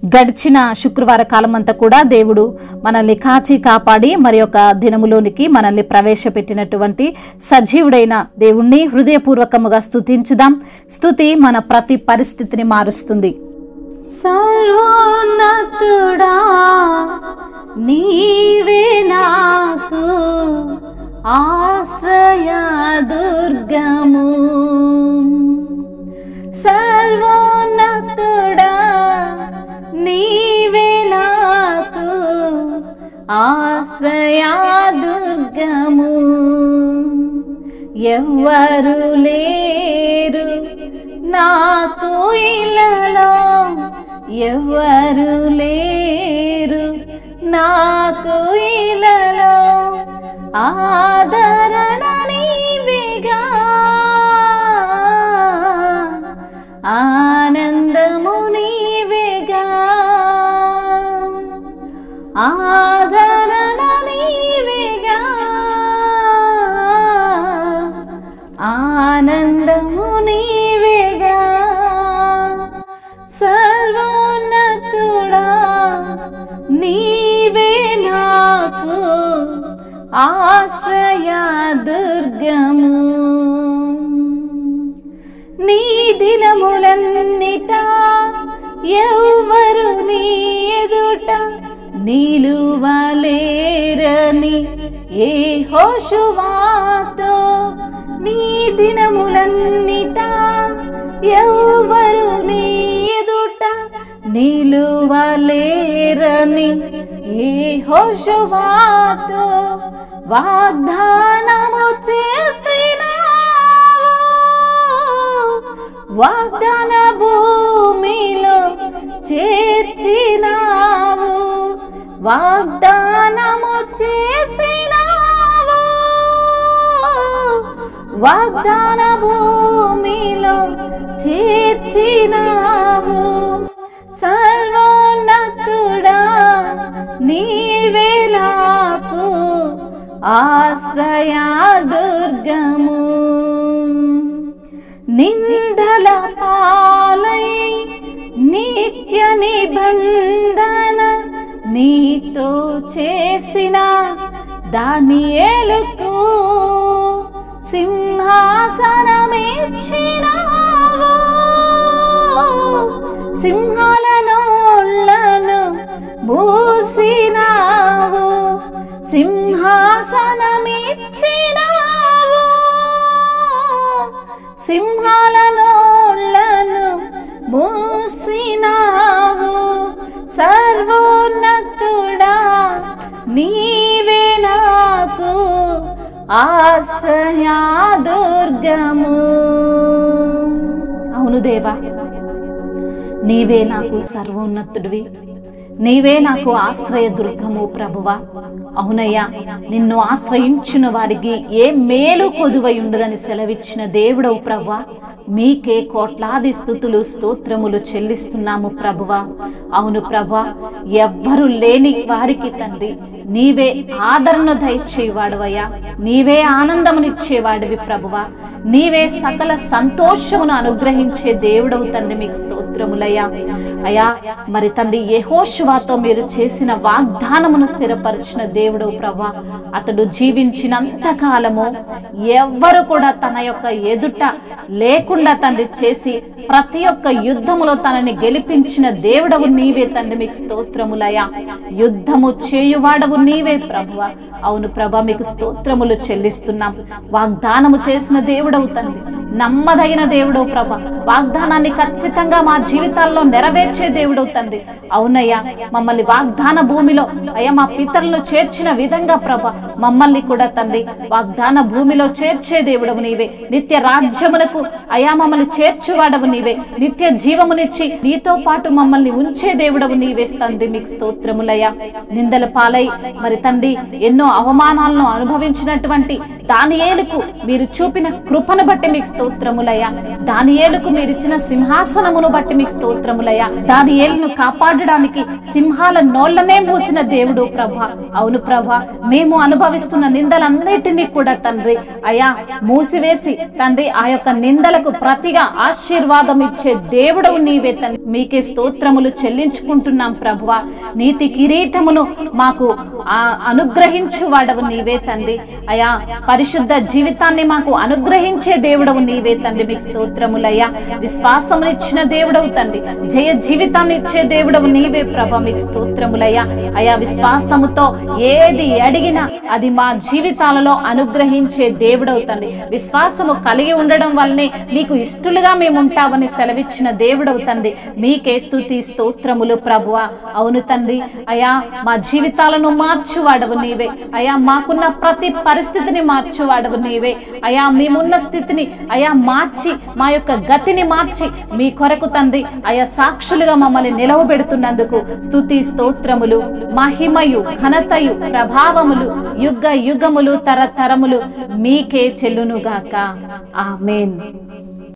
గడిచిన శుక్రవార కాలం అంతా కూడా దేవుడు మనల్ని కాచి కాపాడి మరి ఒక దినములోనికి మనల్ని ప్రవేశపెట్టినటువంటి సజీవుడైన దేవుణ్ణి హృదయపూర్వకముగా స్తుతించుదాం. స్తుతి మన ప్రతి పరిస్థితిని మారుస్తుంది. సర్వోన్నతుడా నీవే నాకు ఆశ్రయ దుర్గము, సర్వోన్నతుడా నీవే నాకు ఆశ్రయ దుర్గము. ఎవ్వరు లేరు నాకు ఇలలో, ఎవ్వరు లేరు నాకు ఇలలో, ఆదరణ నీవేగా, ఆనందము నీవేగా, ఆదరణ నీవేగా, ఆనందము నీవేగా. సర్వోన్నతుడా నీవే నాకు ఆశ్రయ దుర్గము. నీ దినములన్నిట ఎవ్వరు నీ ఎదుట నిలువలేరని యెహోషువతో, నీ దినములన్నిట ఎవ్వరు నీ ఎదుట నిలువలేరని యెహోషువతో వాగ్దానము చేసినావు, వాగ్దాన భూమిలో చేర్చినావు, వాగ్దానము చేసినావు, వాగ్దాన భూమిలో చేర్చినావు. సర్వోన్నతుడా నీవే నాకు ఆశ్రయ దుర్గము. నిందల పాలై నిత్య నిబంధన నీతో చేసిన దానియేలుకు సింహాసనమిచ్చినావు, సింహాల నోళ్లను మూసినావు, సింహాసనమిచ్చినావు, సింహాల నోళ్లను మూసినావు. సర్వోన్నతుడా నీవే నాకు ఆశ్రయ దుర్గము. అవును దేవా, నీవే నాకు సర్వోన్నతుడివి, నీవే నాకు ఆశ్రయ దుర్గము ప్రభువా. అవునయ్యా, నిన్ను ఆశ్రయించిన వారికి ఏ మేలు కొదువై ఉండదని సెలవిచ్చిన దేవుడవు ప్రభువా. మీకే కోట్లాది స్తుతులు స్తోత్రములు చెల్లిస్తున్నాము ప్రభువా. అవును ప్రభువా, ఎవ్వరు లేని వారికి తండ్రి నీవే ఆదరణను దయచేవాడవయ్యా, నీవే ఆనందమునిచ్చేవాడివి ప్రభువా, నీవే సకల సంతోషమును అనుగ్రహించే దేవుడవు తండ్రి. మీకు స్తోత్రములయ్యా. అయ్యా మరి తండ్రి యెహోషువతో మీరు చేసిన వాగ్దానమును స్థిరపరిచిన దేవుడవు ప్రభువా. అతడు జీవించినంత కాలము ఎవ్వరు కూడా తన యొక్క ఎదుట లేకుండా తండ్రి చేసి ప్రతి ఒక్క యుద్ధములో తనని గెలిపించిన దేవుడవు నీవే తండ్రి. మీకు స్తోత్రములయ్యా. యుద్ధము చేయువాడవు నీవే ప్రభువా. అవును ప్రభా, మీకు స్తోత్రములు చెల్లిస్తున్నాం. వాగ్దానము చేసిన దేవుడవు తండ్రి, నమ్మదగిన దేవుడవు ప్రభా. వాగ్దానాన్ని ఖచ్చితంగా మా జీవితాల్లో నెరవేర్చే దేవుడవు తండ్రి. అవునయ్యా, మమ్మల్ని వాగ్దాన భూమిలో అయ్యా మా పితరులను చేర్చిన విధంగా ప్రభా మమ్మల్ని కూడా తండ్రి వాగ్దాన భూమిలో చేర్చే దేవుడవు నీవే. నిత్య రాజ్యమునకు అయా మమ్మల్ని చేర్చువాడవు నీవే. నిత్య జీవమునిచ్చి నీతో పాటు మమ్మల్ని ఉంచే దేవుడవు నీవే తండ్రి. మీకు స్తోత్రములయ్యా. నిందల పాలై మరి తండ్రి ఎన్నో అవమానాలను అనుభవించినటువంటి దానియేలుకు మీరు చూపిన కృపను బట్టి మీకు స్తోత్రములయ్యా. దానియేలుకు మీరు ఇచ్చిన సింహాసనమును బట్టి మీకు స్తోత్రములయ్యా. దానియేలును కాపాడడానికి సింహాల నోళ్లనే మూసిన దేవుడు ప్రభా. అవును ప్రభా, మేము అనుభవిస్తున్న నిందలన్నిటినీ కూడా తండ్రి అయా మూసివేసి తండ్రి ఆ యొక్క నిందలకు ప్రతిగా ఆశీర్వాదం ఇచ్చే దేవుడవు నీవే తండ్రి. మీకే స్తోత్రములు చెల్లించుకుంటున్నాం ప్రభువా. నీతి కిరీటమును మాకు అనుగ్రహించు వాడవు నీవే తండ్రి అయా. పరిశుద్ధ జీవితాన్ని మాకు అనుగ్రహించే దేవుడవు నీవే తండ్రి. మీకు స్తోత్రములయ్యా. విశ్వాసమునిచ్చిన దేవుడవు తండ్రి, జయ జీవితాన్ని ఇచ్చే దేవుడవు నీవే ప్రభ. మీకు స్తోత్రములయ్యా. అయా విశ్వాసముతో ఏది అడిగినా అది మా జీవితాలలో అనుగ్రహించే దేవుడవు తండ్రి. విశ్వాసము కలిగి ఉండడం వల్లనే మీకు ఇష్టలుగా మేము ఉంటామని సెలవిచ్చిన దేవుడవు తండ్రి. మీకే స్తుతి స్తోత్రములు ప్రభువా. అవును తండ్రి అయా, మా జీవితాలను మార్చువాడవు నీవే అయా. మాకున్న ప్రతి పరిస్థితిని మార్చువాడవు నీవే అయా. మేమున్న స్థితిని అయా మార్చి, మా యొక్క గతిని మార్చి మీ కొరకు తండ్రి అయా సాక్షులుగా మమ్మల్ని నిలవబెడుతున్నందుకు స్తుతి స్తోత్రములు, మహిమయు ఘనతయు ప్రభావములు యుగ యుగములు తరతరములు మీకే చెల్లునుగాక. ఆమేన్.